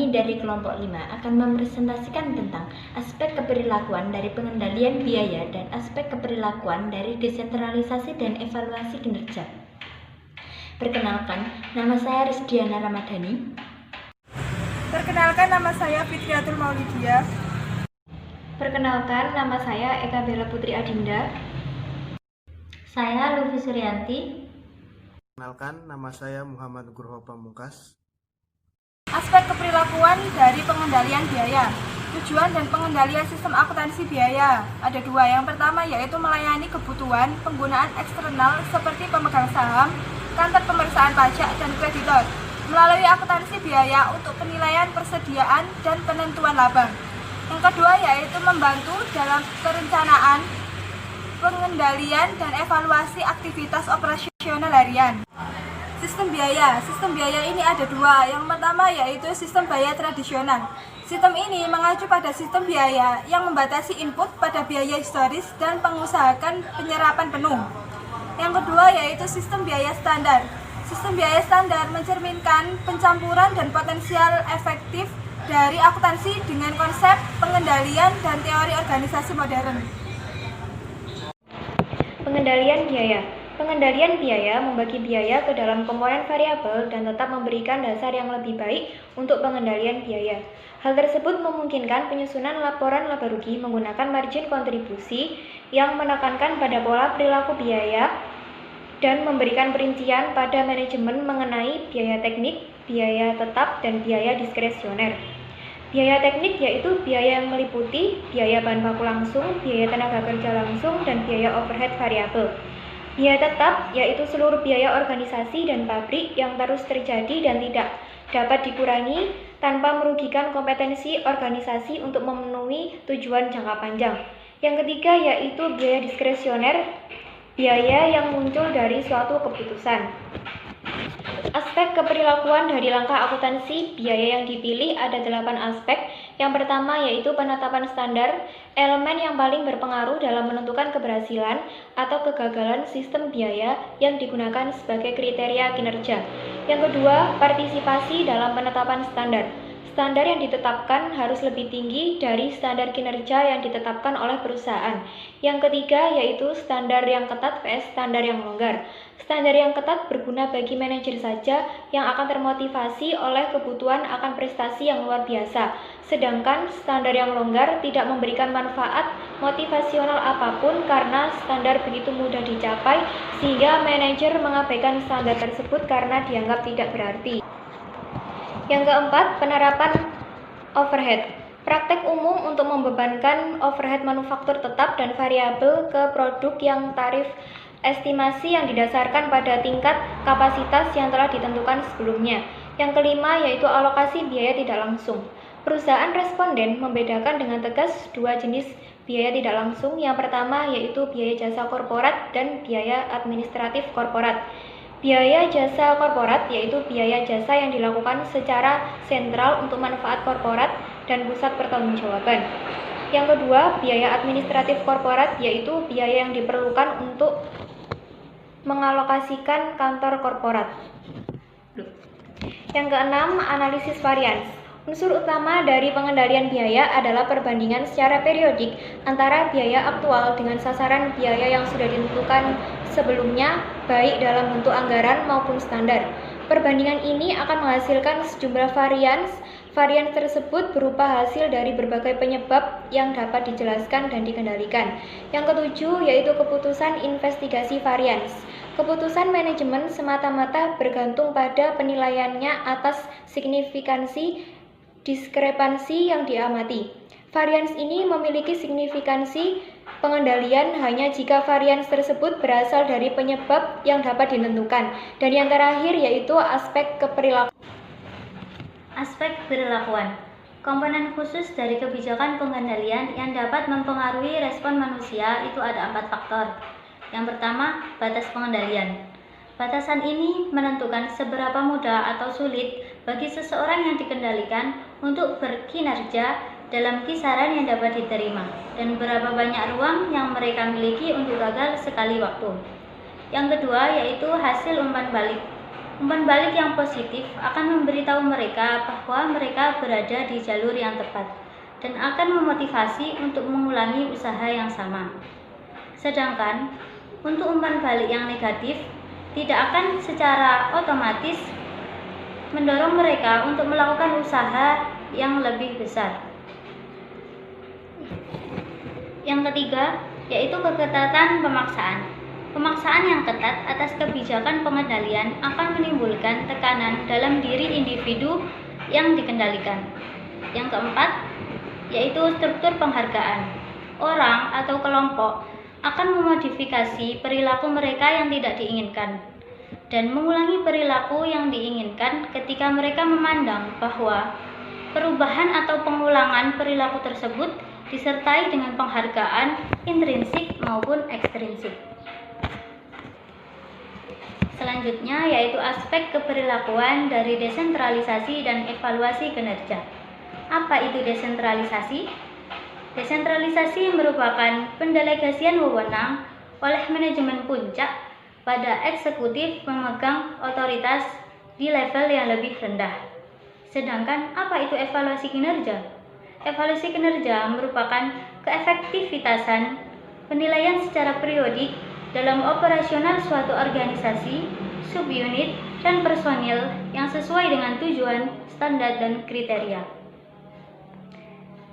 Kami dari kelompok 5 akan mempresentasikan tentang aspek keperilakuan dari pengendalian biaya dan aspek keperilakuan dari desentralisasi dan evaluasi kinerja. Perkenalkan, nama saya Rizdiana Ramadhani. Perkenalkan, nama saya Fitriatul Maulidia. Perkenalkan, nama saya Eka Bella Putri Adinda. Saya Lufi Suryanti. Perkenalkan, nama saya Muhammad Nugroho Pamungkas. Aspek keperilakuan dari pengendalian biaya. Tujuan dan pengendalian sistem akuntansi biaya ada dua. Yang pertama yaitu melayani kebutuhan penggunaan eksternal seperti pemegang saham, kantor pemeriksaan pajak, dan kreditor melalui akuntansi biaya untuk penilaian persediaan dan penentuan laba. Yang kedua yaitu membantu dalam perencanaan, pengendalian, dan evaluasi aktivitas operasional harian. Sistem biaya ini ada dua. Yang pertama yaitu sistem biaya tradisional. Sistem ini mengacu pada sistem biaya yang membatasi input pada biaya historis dan mengusahakan penyerapan penuh. Yang kedua yaitu sistem biaya standar. Sistem biaya standar mencerminkan pencampuran dan potensial efektif dari akuntansi dengan konsep pengendalian dan teori organisasi modern. Pengendalian biaya. Pengendalian biaya membagi biaya ke dalam komponen variabel dan tetap memberikan dasar yang lebih baik untuk pengendalian biaya. Hal tersebut memungkinkan penyusunan laporan laba rugi menggunakan margin kontribusi yang menekankan pada pola perilaku biaya dan memberikan perincian pada manajemen mengenai biaya teknik, biaya tetap, dan biaya diskresioner. Biaya teknik yaitu biaya yang meliputi biaya bahan baku langsung, biaya tenaga kerja langsung, dan biaya overhead variabel. Biaya tetap yaitu seluruh biaya organisasi dan pabrik yang terus terjadi dan tidak dapat dikurangi tanpa merugikan kompetensi organisasi untuk memenuhi tujuan jangka panjang. Yang ketiga yaitu biaya diskresioner, biaya yang muncul dari suatu keputusan. Aspek keperilakuan dari langkah akuntansi biaya yang dipilih ada 8 aspek. Yang pertama yaitu penetapan standar, elemen yang paling berpengaruh dalam menentukan keberhasilan atau kegagalan sistem biaya yang digunakan sebagai kriteria kinerja. Yang kedua, partisipasi dalam penetapan standar. Standar yang ditetapkan harus lebih tinggi dari standar kinerja yang ditetapkan oleh perusahaan. Yang ketiga yaitu standar yang ketat vs standar yang longgar. Standar yang ketat berguna bagi manajer saja yang akan termotivasi oleh kebutuhan akan prestasi yang luar biasa. Sedangkan standar yang longgar tidak memberikan manfaat motivasional apapun karena standar begitu mudah dicapai sehingga manajer mengabaikan standar tersebut karena dianggap tidak berarti. Yang keempat, penerapan overhead. Praktek umum untuk membebankan overhead manufaktur tetap dan variabel ke produk yang tarif estimasi yang didasarkan pada tingkat kapasitas yang telah ditentukan sebelumnya. Yang kelima yaitu alokasi biaya tidak langsung. Perusahaan responden membedakan dengan tegas dua jenis biaya tidak langsung. Yang pertama yaitu biaya jasa korporat dan biaya administratif korporat. Biaya jasa korporat yaitu biaya jasa yang dilakukan secara sentral untuk manfaat korporat dan pusat pertanggungjawaban. Yang kedua, biaya administratif korporat yaitu biaya yang diperlukan untuk mengalokasikan kantor korporat. Yang keenam, analisis varians. Unsur utama dari pengendalian biaya adalah perbandingan secara periodik antara biaya aktual dengan sasaran biaya yang sudah ditentukan sebelumnya, baik dalam bentuk anggaran maupun standar. Perbandingan ini akan menghasilkan sejumlah varians. Varians tersebut berupa hasil dari berbagai penyebab yang dapat dijelaskan dan dikendalikan. Yang ketujuh yaitu keputusan investigasi varians. Keputusan manajemen semata-mata bergantung pada penilaiannya atas signifikansi diskrepansi yang diamati. Varians ini memiliki signifikansi pengendalian hanya jika varians tersebut berasal dari penyebab yang dapat ditentukan. Dan yang terakhir yaitu aspek keperilakuan. Aspek perilakuan. Komponen khusus dari kebijakan pengendalian yang dapat mempengaruhi respon manusia itu ada 4 faktor. Yang pertama, batas pengendalian. Batasan ini menentukan seberapa mudah atau sulit bagi seseorang yang dikendalikan untuk berkinerja dalam kisaran yang dapat diterima dan berapa banyak ruang yang mereka miliki untuk gagal sekali waktu. Yang kedua yaitu hasil umpan balik. Umpan balik yang positif akan memberitahu mereka bahwa mereka berada di jalur yang tepat dan akan memotivasi untuk mengulangi usaha yang sama. Sedangkan untuk umpan balik yang negatif tidak akan secara otomatis mendorong mereka untuk melakukan usaha yang lebih besar. Yang ketiga, yaitu keketatan pemaksaan. Pemaksaan yang ketat atas kebijakan pengendalian akan menimbulkan tekanan dalam diri individu yang dikendalikan. Yang keempat, yaitu struktur penghargaan. Orang atau kelompok akan memodifikasi perilaku mereka yang tidak diinginkan dan mengulangi perilaku yang diinginkan ketika mereka memandang bahwa perubahan atau pengulangan perilaku tersebut disertai dengan penghargaan intrinsik maupun ekstrinsik. Selanjutnya yaitu aspek keperilakuan dari desentralisasi dan evaluasi kinerja. Apa itu desentralisasi? Desentralisasi merupakan pendelegasian wewenang oleh manajemen puncak pada eksekutif pemegang otoritas di level yang lebih rendah. Sedangkan apa itu evaluasi kinerja? Evaluasi kinerja merupakan keefektivitasan penilaian secara periodik dalam operasional suatu organisasi, subunit, dan personil yang sesuai dengan tujuan, standar, dan kriteria.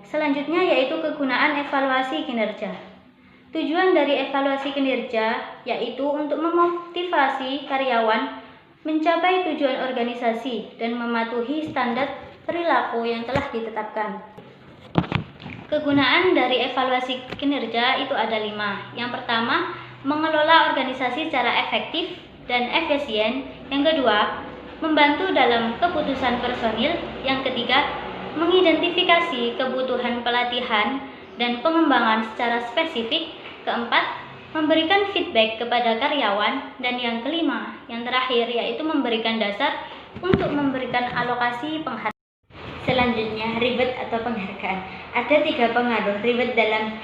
Selanjutnya yaitu kegunaan evaluasi kinerja. Tujuan dari evaluasi kinerja yaitu untuk memotivasi karyawan mencapai tujuan organisasi dan mematuhi standar perilaku yang telah ditetapkan. Kegunaan dari evaluasi kinerja itu ada 5. Yang pertama, mengelola organisasi secara efektif dan efisien. Yang kedua, membantu dalam keputusan personil. Yang ketiga, mengidentifikasi kebutuhan pelatihan dan pengembangan secara spesifik. Keempat, memberikan feedback kepada karyawan. Dan yang kelima, yang terakhir, yaitu memberikan dasar untuk memberikan alokasi penghargaan. Selanjutnya, reward atau penghargaan. Ada 3 pengaruh reward dalam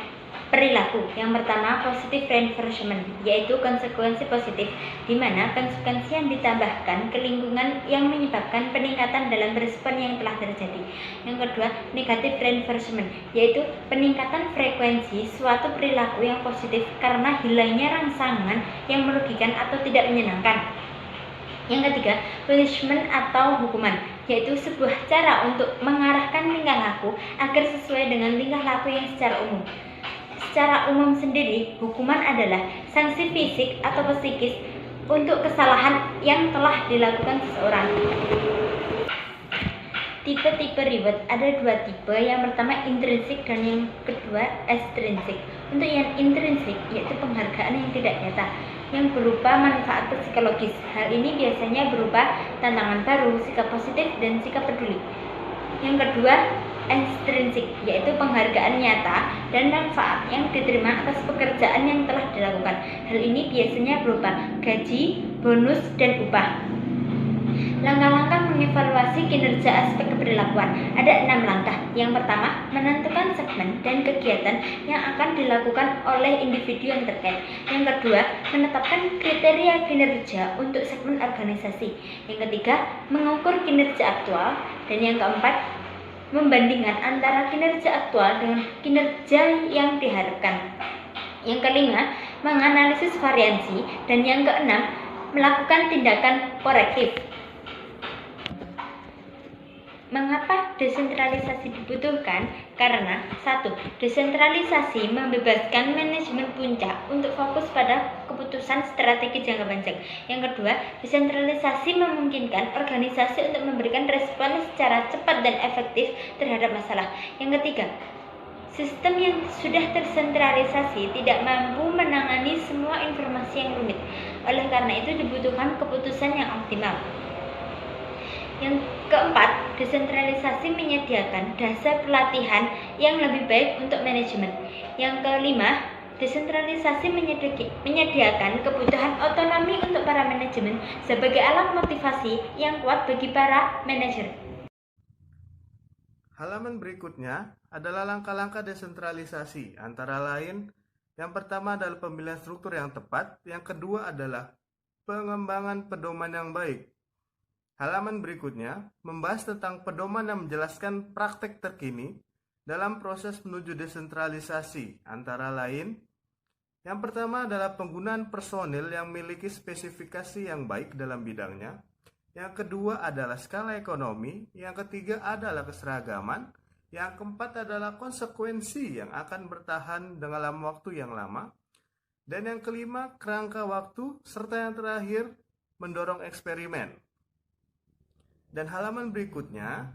perilaku. Yang pertama, positive reinforcement, yaitu konsekuensi positif, di mana konsekuensi yang ditambahkan ke lingkungan yang menyebabkan peningkatan dalam respon yang telah terjadi. Yang kedua, negative reinforcement, yaitu peningkatan frekuensi suatu perilaku yang positif karena hilangnya rangsangan yang merugikan atau tidak menyenangkan. Yang ketiga, punishment atau hukuman, yaitu sebuah cara untuk mengarahkan tingkah laku agar sesuai dengan tingkah laku yang secara umum. Secara umum sendiri, hukuman adalah sanksi fisik atau psikis untuk kesalahan yang telah dilakukan seseorang. Tipe-tipe reward ada 2 tipe. Yang pertama intrinsik dan yang kedua ekstrinsik. Untuk yang intrinsik yaitu penghargaan yang tidak nyata yang berupa manfaat psikologis. Hal ini biasanya berupa tantangan baru, sikap positif, dan sikap peduli. Yang kedua, ekstrinsik, yaitu penghargaan nyata dan manfaat yang diterima atas pekerjaan yang telah dilakukan. Hal ini biasanya berupa gaji, bonus, dan upah. Langkah-langkah mengevaluasi kinerja aspek keperilakuan. Ada 6 langkah. Yang pertama, menentukan segmen dan kegiatan yang akan dilakukan oleh individu yang terkait. Yang kedua, menetapkan kriteria kinerja untuk segmen organisasi. Yang ketiga, mengukur kinerja aktual. Dan yang keempat, membandingkan antara kinerja aktual dengan kinerja yang diharapkan. Yang kelima, menganalisis variansi. Dan yang keenam, melakukan tindakan korektif. Mengapa desentralisasi dibutuhkan? Karena 1. Desentralisasi membebaskan manajemen puncak untuk fokus pada keputusan strategi jangka panjang. Yang kedua, desentralisasi memungkinkan organisasi untuk memberikan respon secara cepat dan efektif terhadap masalah. Yang ketiga, sistem yang sudah tersentralisasi tidak mampu menangani semua informasi yang rumit. Oleh karena itu dibutuhkan keputusan yang optimal. Yang keempat, desentralisasi menyediakan dasar pelatihan yang lebih baik untuk manajemen. Yang kelima, desentralisasi menyediakan kebutuhan otonomi untuk para manajemen sebagai alat motivasi yang kuat bagi para manajer. Halaman berikutnya adalah langkah-langkah desentralisasi, antara lain yang pertama adalah pemilihan struktur yang tepat, yang kedua adalah pengembangan pedoman yang baik, Halaman berikutnya membahas tentang pedoman yang menjelaskan praktek terkini dalam proses menuju desentralisasi, antara lain yang pertama adalah penggunaan personil yang memiliki spesifikasi yang baik dalam bidangnya. Yang kedua adalah skala ekonomi. Yang ketiga adalah keseragaman. Yang keempat adalah konsekuensi yang akan bertahan dalam waktu yang lama. Dan yang kelima, kerangka waktu. Serta yang terakhir, mendorong eksperimen. Dan halaman berikutnya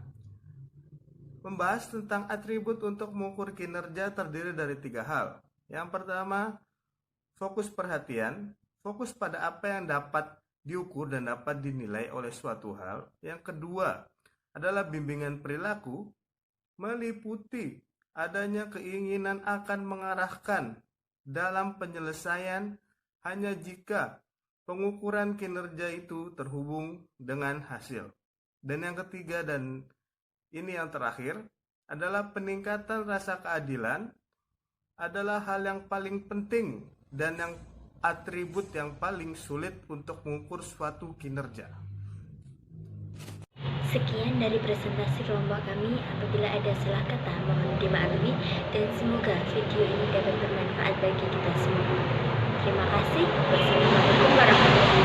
membahas tentang atribut untuk mengukur kinerja terdiri dari 3 hal. Yang pertama, fokus perhatian, fokus pada apa yang dapat diukur dan dapat dinilai oleh suatu hal. Yang kedua adalah bimbingan perilaku, meliputi adanya keinginan akan mengarahkan dalam penyelesaian hanya jika pengukuran kinerja itu terhubung dengan hasil. Dan yang ketiga dan ini yang terakhir adalah peningkatan rasa keadilan adalah hal yang paling penting dan yang atribut yang paling sulit untuk mengukur suatu kinerja. Sekian dari presentasi kelompok kami. Apabila ada salah kata, mohon dimaklumi dan semoga video ini dapat bermanfaat bagi kita semua. Terima kasih. Wassalamualaikum warahmatullahi wabarakatuh.